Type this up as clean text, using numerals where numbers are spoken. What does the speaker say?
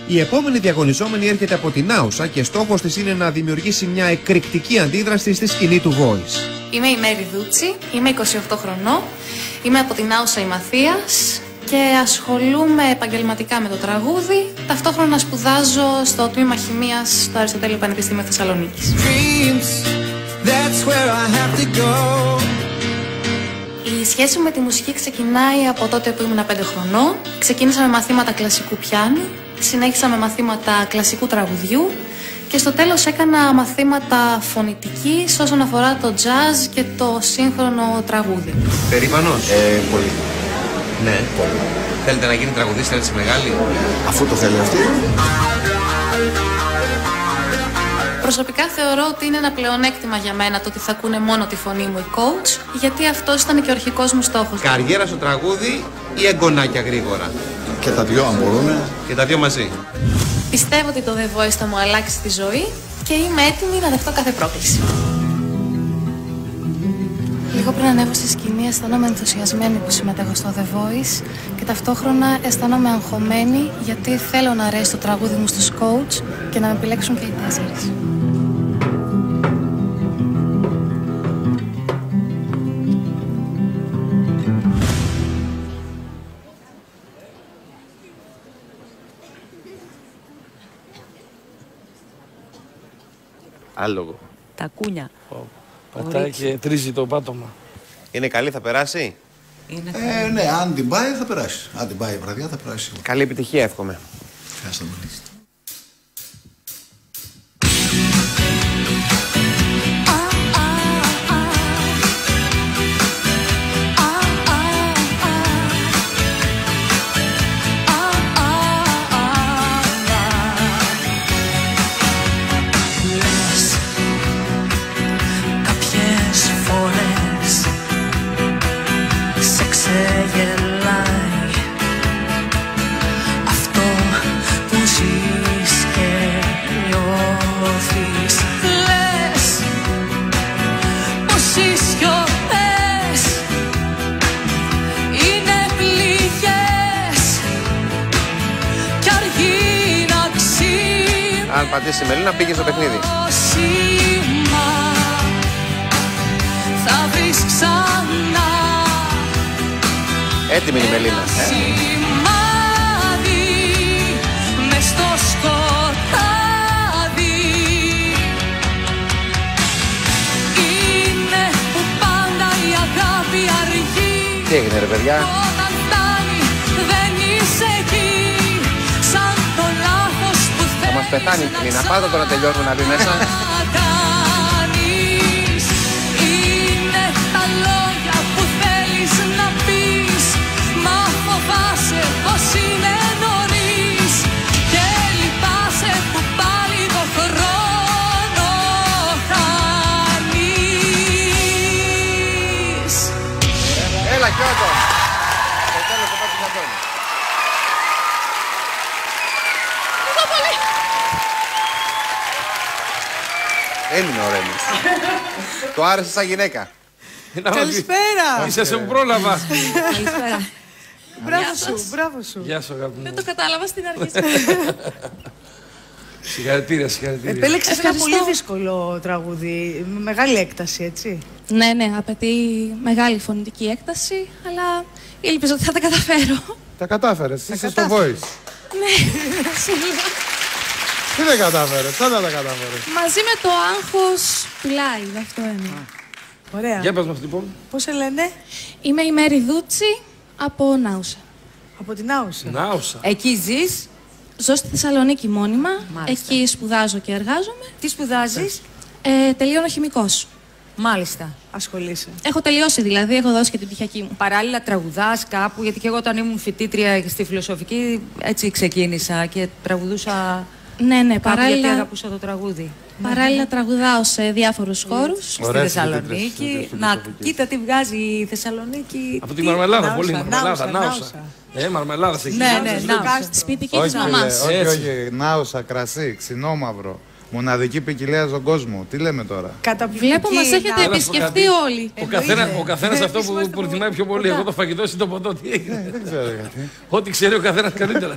Η επόμενη διαγωνιζόμενη έρχεται από την Άουσα και στόχος της είναι να δημιουργήσει μια εκρηκτική αντίδραση στη σκηνή του Voice. Είμαι η Μέρη Δούτσι, είμαι 28 χρονών, είμαι από την Άουσα η Μαθίας και ασχολούμαι επαγγελματικά με το τραγούδι. Ταυτόχρονα σπουδάζω στο τμήμα χημείας στο Αριστοτέλειο Πανεπιστήμιο Θεσσαλονίκης. Η σχέση μου με τη μουσική ξεκινάει από τότε που ήμουν 5 χρονών. Ξεκίνησα με μαθήματα κλασικού πιάνου, συνέχισα με μαθήματα κλασικού τραγουδιού και στο τέλος έκανα μαθήματα φωνητικής όσον αφορά το jazz και το σύγχρονο τραγούδι. Περήφανος? Πολύ. Ναι. Πολύ. Θέλετε να γίνει τραγουδίστρια έτσι μεγάλη? Αφού το θέλει αυτή. Προσωπικά θεωρώ ότι είναι ένα πλεονέκτημα για μένα το ότι θα ακούνε μόνο τη φωνή μου οι coach, γιατί αυτός ήταν και ο αρχικός μου στόχος. Καριέρα στο τραγούδι ή εγγονάκια γρήγορα? Και τα δυο αν μπορούμε. Και τα δύο μαζί. Πιστεύω ότι το The Voice θα μου αλλάξει τη ζωή και είμαι έτοιμη να δεχτώ κάθε πρόκληση. Λίγο πριν ανέβω στη σκηνή αισθάνομαι ενθουσιασμένη που συμμετέχω στο The Voice και ταυτόχρονα αισθάνομαι αγχωμένη γιατί θέλω να αρέσει το τραγούδι μου στους coach και να με επιλέξουν και οι 4. Άλογο. Τα κούνια. Πατάει και τρίζει το πάτωμα. Είναι καλή, θα περάσει? Ναι, αν την πάει θα περάσει. Αν την πάει η βραδιά θα περάσει. Καλή επιτυχία εύχομαι. Ευχαριστώ πολύ. Αν πατήσει η Μελίνα, πήγε στο παιχνίδι. Έτοιμη είναι η Μελίνα. Τι έγινε ρε παιδιά? Θα μας πεθάνει η Μελίνα. Πάτα το να τελειώνουμε να μπει μέσα. Είναι τα λόγια που θέλεις να πεις, μα φοβάσαι πως είναι νωρίς και λυπάσαι που πάλι το χρόνο χάνεις. Έλα Κιώτο! Το τέλος το πάτε Αντώνη. Έμεινε ο Ρέμις. Το άρεσε σαν γυναίκα. Καλησπέρα! Είσαι σε που πρόλαβα. Καλησπέρα. Μπράβο σου. Γεια σου αγαπητέ. Δεν το κατάλαβα στην αρχή. Συγχαρητήρια, συγχαρητήρια. Επέλεξες ένα πολύ δύσκολο τραγούδι, με μεγάλη έκταση, έτσι. Ναι, απαιτεί μεγάλη φωνητική έκταση, αλλά ελπίζω ότι θα τα καταφέρω. Τα κατάφερες, είσαι στο Voice. Ναι, σίγουρα. Τι δεν κατάφερες, σαν να τα κατάφερες. Μαζί με το άγχος του live, αυτό είναι. Ωραία. Για πες μας λοιπόν. Πώς σε λένε? Είμαι η Μέρη Δούτσι από Νάουσα. Από την Άουσα. Νάουσα. Εκεί ζεις. Ζω στη Θεσσαλονίκη μόνιμα. Μάλιστα. Εκεί σπουδάζω και εργάζομαι. Τι σπουδάζεις? Τελείωνα χημικός. Μάλιστα. Ασχολείσαι. Έχω τελειώσει δηλαδή, έχω δώσει και την πτυχιακή μου. Παράλληλα τραγουδάς κάπου, γιατί και εγώ όταν ήμουν φοιτήτρια στη φιλοσοφική έτσι ξεκίνησα και τραγουδούσα. Ναι, Γιατί παράλληλα, αγαπούσα το τραγούδι. παράλληλα τραγουδάω σε διάφορους χώρους. Στη Θεσσαλονίκη. Να, κοίτα τι βγάζει η Θεσσαλονίκη. Από τη Μαρμελάδα, Νάουσα, πολύ Μαρμελάδα, Νάουσα, Νάουσα. Μαρμελάδα σε εκεί. Ναι, Νάουσα. Σπίτι και Όχι, της μαμάς. όχι, Έτσι. όχι, Νάουσα, κρασί, ξινόμαυρο. Μοναδική ποικιλία στον κόσμο. Τι λέμε τώρα? Καταπληκτική. Βλέπω μας έχετε Νάουσα. επισκεφτεί όλοι. Ο καθένας αυτό που προτιμάει πιο πολύ. Εγώ το φαγητό ή το ποτό. Τι έγινε? Δεν ξέρω γιατί. Ό,τι ξέρει ο καθένας καλύτερα.